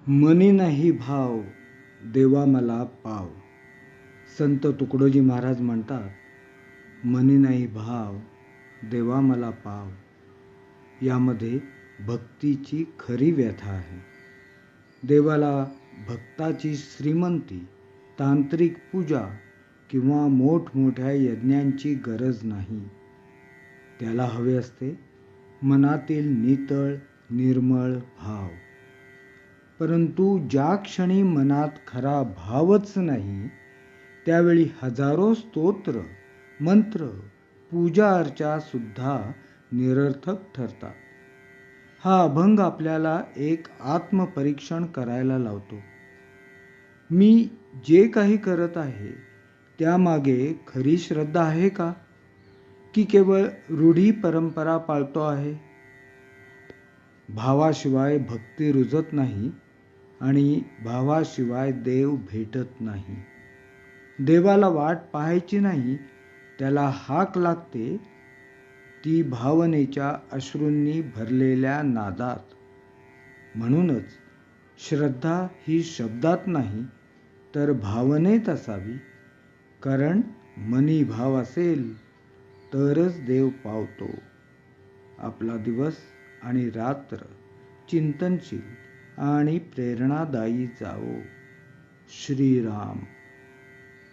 मनी नाही भाव, देवा मला पाव. संत तुकडोजी महाराज म्हणतात, मनी नाही भाव, देवा मला पाव. यामध्ये भक्तीची खरी व्यथा आहे. देवाला भक्ताची श्रीमंती, तांत्रिक पूजा किंवा मोठमोठ्या यज्ञांची गरज नाही. त्याला हवे असते मनातील नितळ निर्मळ भाव. परंतु ज्या क्षणी मनात खरा भावच नाही, त्यावेळी हजारो स्तोत्र, मंत्र, पूजा अर्चा सुद्धा निरर्थक ठरतात. हा अभंग आपल्याला एक आत्मपरीक्षण करायला लावतो. मी जे काही करत आहे त्यामागे खरी श्रद्धा आहे का, की केवळ रूढी परंपरा पाळतो आहे? भावाशिवाय भक्ती रुजत नाही आणि भावाशिवाय देव भेटत नाही. देवाला वाट पाहायची नाही, त्याला हाक लागते ती भावनेच्या अश्रूंनी भरलेल्या नादात. म्हणूनच श्रद्धा ही शब्दात नाही तर भावनेत असावी. कारण मनी भाव असेल तरच देव पावतो. आपला दिवस आणि रात्र चिंतनशील आणि प्रेरणादायी जावो. श्रीराम.